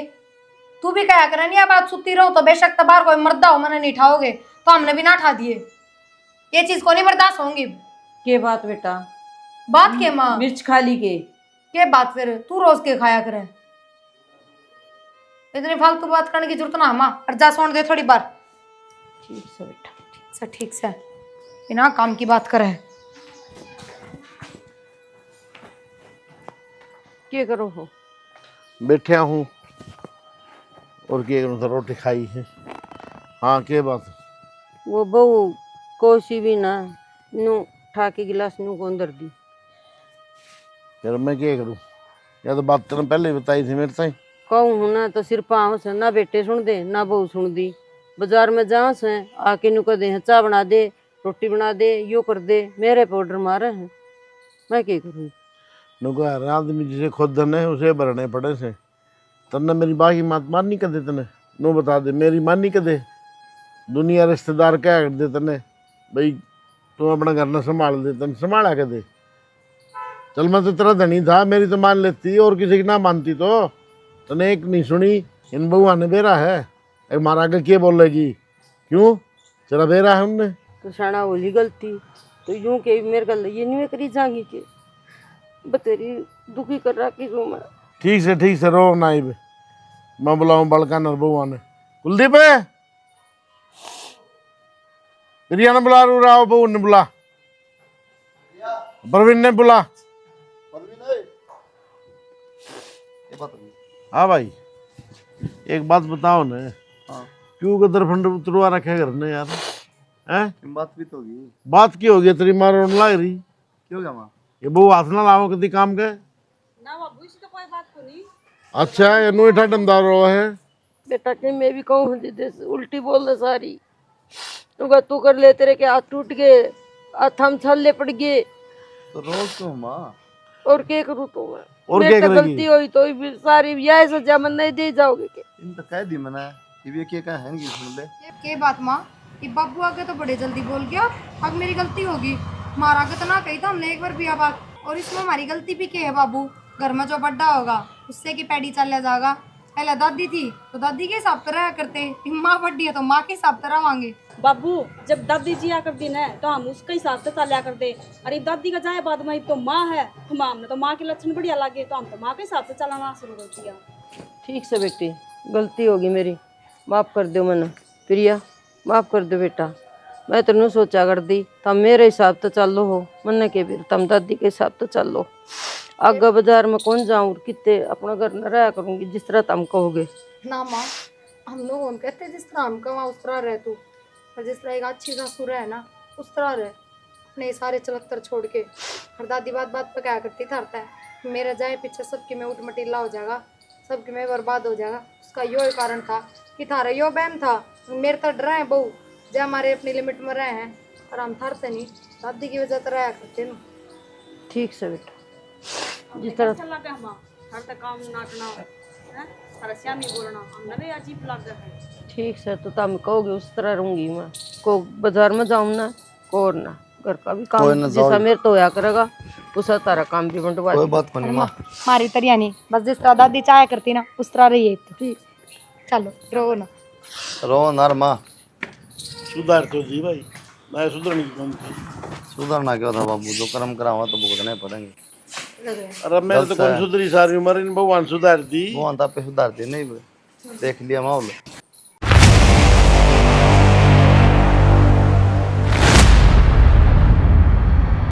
Speaker 2: तू भी कहा करे नहीं, अब आज सुत्ती रहो तो बेशक तबार कोई मर्दा हो, मैंने नहीं ठाओगे तो हमने भी ना ठा दिए। ये चीज को नहीं बर्दाश्त होंगी।
Speaker 3: के बात बेटा?
Speaker 2: बात के माँ?
Speaker 3: मिर्च खा ली के
Speaker 2: बात फिर तू रोज के खाया करे। इतनी फालतू बात करने की जरूरत ना माँ। और जा सोन दे थोड़ी बार।
Speaker 3: ठीक से बेटा,
Speaker 2: ठीक से बिना काम की बात करे।
Speaker 3: क्या करो हो?
Speaker 5: बैठा हूँ और क्या करूँ, तो रोटी खाई है। हाँ क्या बात?
Speaker 3: वो बहू कोसी भी ना नू ठा के गिलास नू को अंदर दी।
Speaker 5: फिर मैं क्या करूँ, या तो बात तेने पहले ही बताई थी मेरे से।
Speaker 3: कहूँ हूँ ना तो सिर पाँव से ना बेटे सुन दे ना बहू सुन दी। बाजार में जाओ से आके नू कह दे चाय बना दे, रोटी बना दे, यो कर दे, मेरे पाउडर मारे हैं। मैं क्या करूँ?
Speaker 5: नुको हर आदमी जिसे खुद धने उसे भरने पड़े से। तन्ने मेरी बाकी मात माननी कदे तने नो बता दे, मेरी माननी कदे। दुनिया रिश्तेदार क्या कर दे तने भाई तू अपना घर न संभाल दे, तन संभाला कदे। चल मैं तो तेरा धनी था, मेरी तो मान लेती और किसी की ना मानती तो। तने एक नहीं सुनी, इन बहुआ ने बेरा है, एक मारा आगे क्या बोलेगी? क्यों तेरा बेरा है उनने?
Speaker 3: तो शाना होली गलती तो यूं के मेरे गल ये नहीं करी जाएंगी के बतेरी दुखी कर रखी हूँ मैं।
Speaker 5: ठीक से रो नाइब, मैं बुलाऊं बड़का नर बहुआ ने। कुलदीप है प्रिया ने बुला, रू रहा बहू ने बुला, परवीन ने बुला। हाँ भाई एक बात बताओ ने, क्यों गदर फंड उतरवा रखे घर ने यार? हैं
Speaker 1: बात भी तो होगी।
Speaker 5: बात की होगी? तेरी माँ रोने लग रही
Speaker 1: क्यों क्या माँ?
Speaker 5: ये बहू हाथ ना लाओ कभी काम के
Speaker 4: ना बाबू, इसी तो कोई बात को नहीं।
Speaker 5: अच्छा ये नोईठा डंदा रो है।
Speaker 3: बेटा कि मैं भी कहूँ दीदी उल्टी बोल दे सारी। तू कर ले, तेरे के हाथ टूट गए, हाथ हम छल्ले पड़ गए।
Speaker 1: तो रोज तो माँ
Speaker 3: और क्या करूँ तो मैं?
Speaker 5: और
Speaker 3: मेरे
Speaker 5: क्या
Speaker 3: तो
Speaker 5: करेगी?
Speaker 3: गलती हुई तो भी सारी यह सजा मन नहीं दे जाओगे के?
Speaker 1: इन तो कह दी मैंने ये क्या कहा है कि सुन ले।
Speaker 2: के बात माँ? ये बाबू आगे तो बड़े जल्दी बोल गया, अब मेरी गलती होगी। मारा के तो ना कही था हमने एक बार भी बात। और इसमें हमारी गलती भी क्या है बाबू? घर में जो बड्डा होगा उससे की पैडी चल जाएगा। पहले दादी थी तो दादी के हिसाब से रहा करते, माँ बड्डी है तो माँ के हिसाब से रवांगे।
Speaker 4: बाबू जब दादी जी आकर दिन है तो हम उसके हिसाब से चल्या करते। अरे दादी का जाए बाद में तो माँ है, तो माँ ने तो माँ के लक्षण बढ़िया लगे तो हम तो माँ के हिसाब से चलाना शुरू कर दिया।
Speaker 3: ठीक से बेटी, गलती होगी मेरी, माफ़ कर दो मैंने। प्रिया माफ़ कर दो बेटा, मैं तो नहीं सोचा कर दी। तम मेरे हिसाब तो चलो हो, मन के भी तम दादी के हिसाब तो चलो। आगे बाजार में कौन जाऊँ कितने अपना घर न रहा करूँगी जिस तरह तुम कहोगे।
Speaker 2: ना माँ, हम लोग उन कहते जिस तरह हम कहा उस तरह रह तू। और जिस तरह एक अच्छी ससुर है ना उस तरह रह, अपने सारे चलत्तर छोड़ के। और दादी बात बात पे क्या करती था, मेरा जाए पीछे सबकी में उठ मटीला हो जाएगा, सबकी में बर्बाद हो जाएगा। उसका यो कारण था कि थारा यो बैम था, मेरे तो डरा है बहू जो हमारे अपनी लिमिट में रहे हैं। और हम थर से नहीं दादी की वजह से रहा करते न।
Speaker 3: ठीक से बेटा, जिस तरह
Speaker 4: अच्छा लगा हम हर तक काम नाटना है, हर श्यामी बोलना हमने भी अजीब लग रहा है।
Speaker 3: ठीक से तो तुम कहोगे उस तरह रहूंगी मैं। को बाजार में जाऊँ ना को और ना घर का भी काम जैसा मेरे तो होया करेगा उसा तारा काम भी बंटवा।
Speaker 1: कोई बात को नहीं माँ।
Speaker 2: हमारी तरिया नहीं, बस जिस तरह दादी चाय करती ना उस तरह रही है। ठीक चलो रो ना।
Speaker 1: रो नार माँ।
Speaker 5: सुधार तो जी भाई, मैं सुधरने की कौन थी?
Speaker 1: सुधरना क्या था बाबू, जो कर्म करावा तो भुगतने पड़ेंगे।
Speaker 5: अरे मेरे तो कौन सुधरी, सारी उम्र इन भगवान सुधार दी।
Speaker 1: वो अंता पे सुधारते नहीं, देख लिया माहौल।